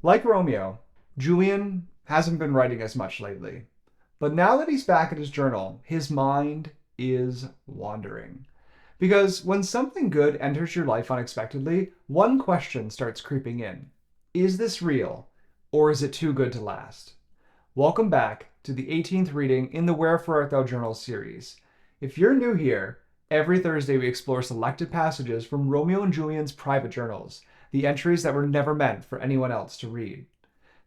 Like Romeo, Julian hasn't been writing as much lately. But now that he's back at his journal, his mind is wandering. Because when something good enters your life unexpectedly, one question starts creeping in. Is this real, or is it too good to last? Welcome back to the 18th reading in the Wherefore Art Thou Journals series. If you're new here, every Thursday we explore selected passages from Romeo and Julian's private journals, the entries that were never meant for anyone else to read.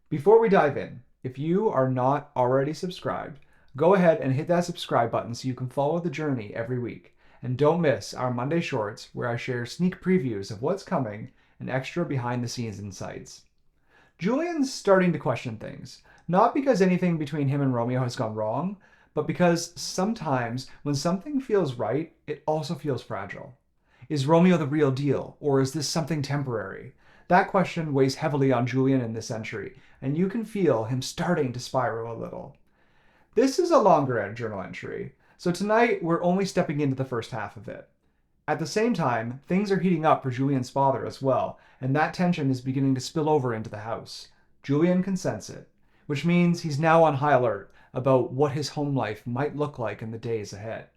Before we dive in, if you are not already subscribed, go ahead and hit that subscribe button so you can follow the journey every week. And don't miss our Monday shorts where I share sneak previews of what's coming and extra behind the scenes insights. Julian's starting to question things, not because anything between him and Romeo has gone wrong, but because sometimes when something feels right, it also feels fragile. Is Romeo the real deal, or is this something temporary? That question weighs heavily on Julian in this entry, and you can feel him starting to spiral a little. This is a longer journal entry, so tonight we're only stepping into the first half of it. At the same time, things are heating up for Julian's father as well, and that tension is beginning to spill over into the house. Julian can sense it, which means he's now on high alert about what his home life might look like in the days ahead.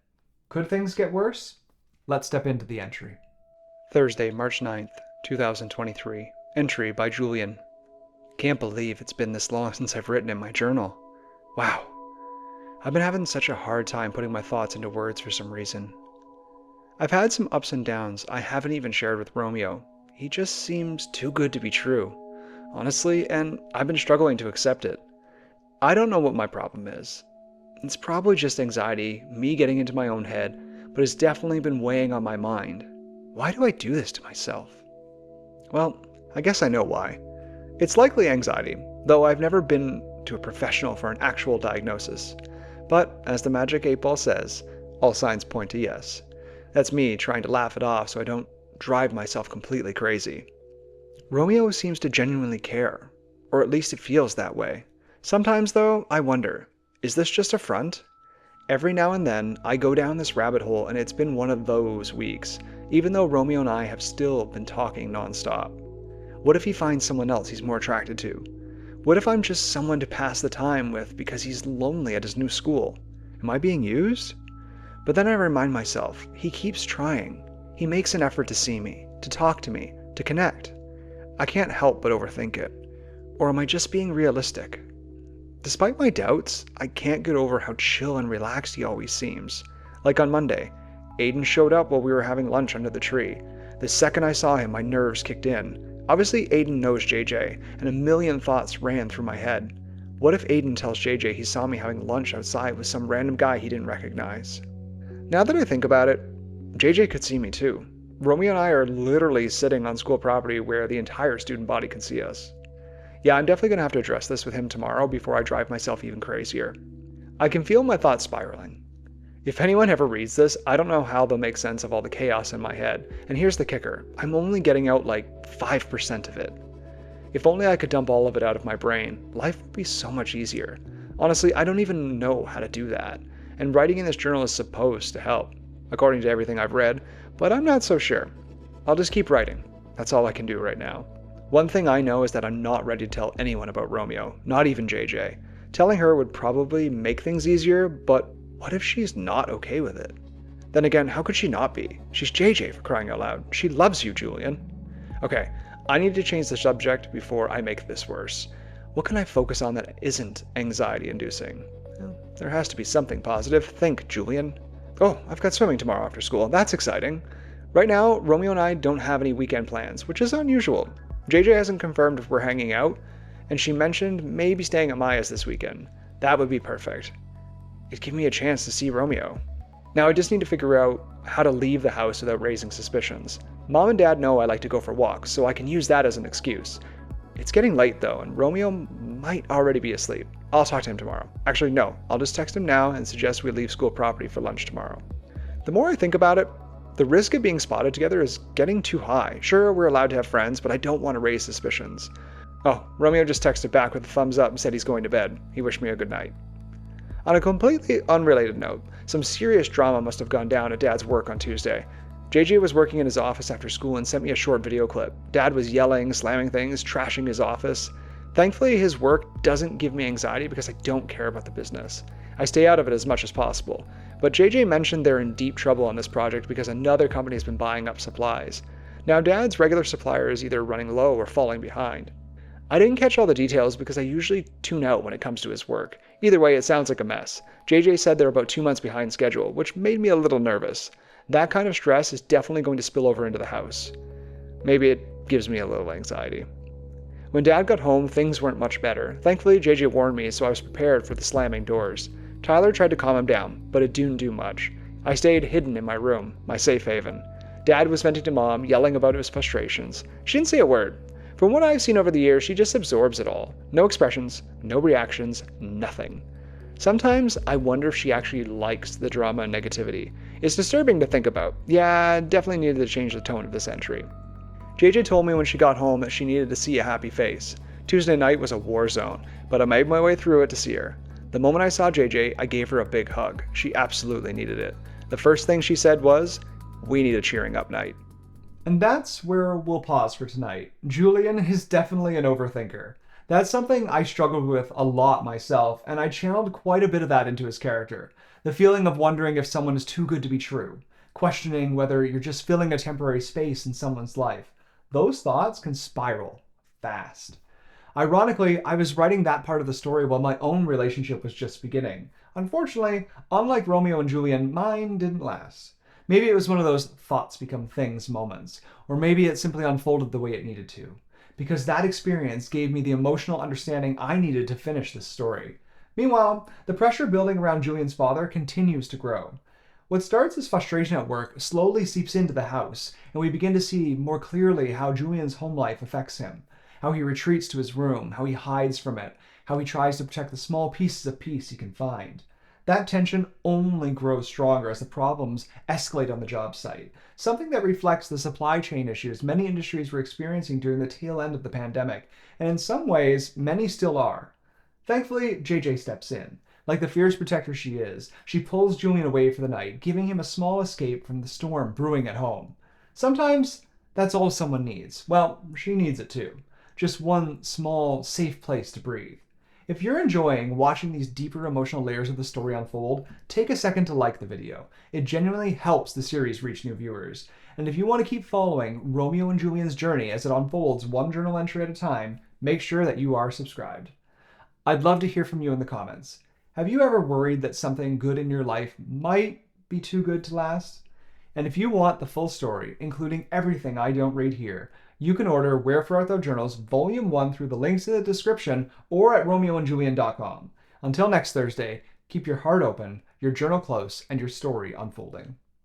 Could things get worse? Let's step into the entry. Thursday, March 9th, 2023. Entry by Julian. Can't believe it's been this long since I've written in my journal. Wow. I've been having such a hard time putting my thoughts into words for some reason. I've had some ups and downs I haven't even shared with Romeo. He just seems too good to be true, honestly, and I've been struggling to accept it. I don't know what my problem is. It's probably just anxiety, me getting into my own head, but it's definitely been weighing on my mind. Why do I do this to myself? Well, I guess I know why. It's likely anxiety, though I've never been to a professional for an actual diagnosis. But, as the Magic 8-Ball says, all signs point to yes. That's me trying to laugh it off so I don't drive myself completely crazy. Romeo seems to genuinely care, or at least it feels that way. Sometimes, though, I wonder, is this just a front? Every now and then, I go down this rabbit hole and it's been one of those weeks, even though Romeo and I have still been talking nonstop. What if he finds someone else he's more attracted to? What if I'm just someone to pass the time with because he's lonely at his new school? Am I being used? But then I remind myself, he keeps trying. He makes an effort to see me, to talk to me, to connect. I can't help but overthink it. Or am I just being realistic? Despite my doubts, I can't get over how chill and relaxed he always seems. Like on Monday, Aiden showed up while we were having lunch under the tree. The second I saw him, my nerves kicked in. Obviously, Aiden knows JJ, and a million thoughts ran through my head. What if Aiden tells JJ he saw me having lunch outside with some random guy he didn't recognize? Now that I think about it, JJ could see me too. Romeo and I are literally sitting on school property where the entire student body can see us. Yeah, I'm definitely going to have to address this with him tomorrow before I drive myself even crazier. I can feel my thoughts spiraling. If anyone ever reads this, I don't know how they'll make sense of all the chaos in my head. And here's the kicker, I'm only getting out like 5% of it. If only I could dump all of it out of my brain, life would be so much easier. Honestly, I don't even know how to do that. And writing in this journal is supposed to help, according to everything I've read, but I'm not so sure. I'll just keep writing. That's all I can do right now. One thing I know is that I'm not ready to tell anyone about Romeo, not even JJ. Telling her would probably make things easier, but what if she's not okay with it? Then again, how could she not be? She's JJ, for crying out loud. She loves you, Julian. Okay, I need to change the subject before I make this worse. What can I focus on that isn't anxiety-inducing? Well, there has to be something positive. Think, Julian. Oh, I've got swimming tomorrow after school. That's exciting. Right now, Romeo and I don't have any weekend plans, which is unusual. JJ hasn't confirmed if we're hanging out, and she mentioned maybe staying at Maya's this weekend. That would be perfect. It'd give me a chance to see Romeo. Now I just need to figure out how to leave the house without raising suspicions. Mom and Dad know I like to go for walks, so I can use that as an excuse. It's getting late though, and Romeo might already be asleep. I'll talk to him tomorrow. Actually, no, I'll just text him now and suggest we leave school property for lunch tomorrow. The more I think about it, the risk of being spotted together is getting too high. Sure, we're allowed to have friends, but I don't want to raise suspicions. Oh, Romeo just texted back with a thumbs up and said he's going to bed. He wished me a good night. On a completely unrelated note, some serious drama must have gone down at Dad's work on Tuesday. JJ was working in his office after school and sent me a short video clip. Dad was yelling, slamming things, trashing his office. Thankfully, his work doesn't give me anxiety because I don't care about the business. I stay out of it as much as possible. But JJ mentioned they're in deep trouble on this project because another company has been buying up supplies. Now, Dad's regular supplier is either running low or falling behind. I didn't catch all the details because I usually tune out when it comes to his work. Either way, it sounds like a mess. JJ said they're about 2 months behind schedule, which made me a little nervous. That kind of stress is definitely going to spill over into the house. Maybe it gives me a little anxiety. When Dad got home, things weren't much better. Thankfully, JJ warned me, so I was prepared for the slamming doors. Tyler tried to calm him down, but it didn't do much. I stayed hidden in my room, my safe haven. Dad was venting to Mom, yelling about his frustrations. She didn't say a word. From what I've seen over the years, she just absorbs it all. No expressions, no reactions, nothing. Sometimes I wonder if she actually likes the drama and negativity. It's disturbing to think about. Yeah, definitely needed to change the tone of this entry. JJ told me when she got home that she needed to see a happy face. Tuesday night was a war zone, but I made my way through it to see her. The moment I saw JJ, I gave her a big hug. She absolutely needed it. The first thing she said was, "We need a cheering up night." And that's where we'll pause for tonight. Julian is definitely an overthinker. That's something I struggled with a lot myself, and I channeled quite a bit of that into his character. The feeling of wondering if someone is too good to be true, questioning whether you're just filling a temporary space in someone's life. Those thoughts can spiral fast. Ironically, I was writing that part of the story while my own relationship was just beginning. Unfortunately, unlike Romeo and Julian, mine didn't last. Maybe it was one of those thoughts become things moments, or maybe it simply unfolded the way it needed to. Because that experience gave me the emotional understanding I needed to finish this story. Meanwhile, the pressure building around Julian's father continues to grow. What starts as frustration at work slowly seeps into the house, and we begin to see more clearly how Julian's home life affects him. How he retreats to his room, how he hides from it, how he tries to protect the small pieces of peace he can find. That tension only grows stronger as the problems escalate on the job site, something that reflects the supply chain issues many industries were experiencing during the tail end of the pandemic, and in some ways, many still are. Thankfully, JJ steps in. Like the fierce protector she is, she pulls Julian away for the night, giving him a small escape from the storm brewing at home. Sometimes that's all someone needs. Well, she needs it too. Just one small, safe place to breathe. If you're enjoying watching these deeper emotional layers of the story unfold, take a second to like the video. It genuinely helps the series reach new viewers. And if you want to keep following Romeo and Julian's journey as it unfolds one journal entry at a time, make sure that you are subscribed. I'd love to hear from you in the comments. Have you ever worried that something good in your life might be too good to last? And if you want the full story, including everything I don't read here, you can order Wherefore Art Thou Journals Volume 1 through the links in the description or at romeoandjulian.com. Until next Thursday, keep your heart open, your journal close, and your story unfolding.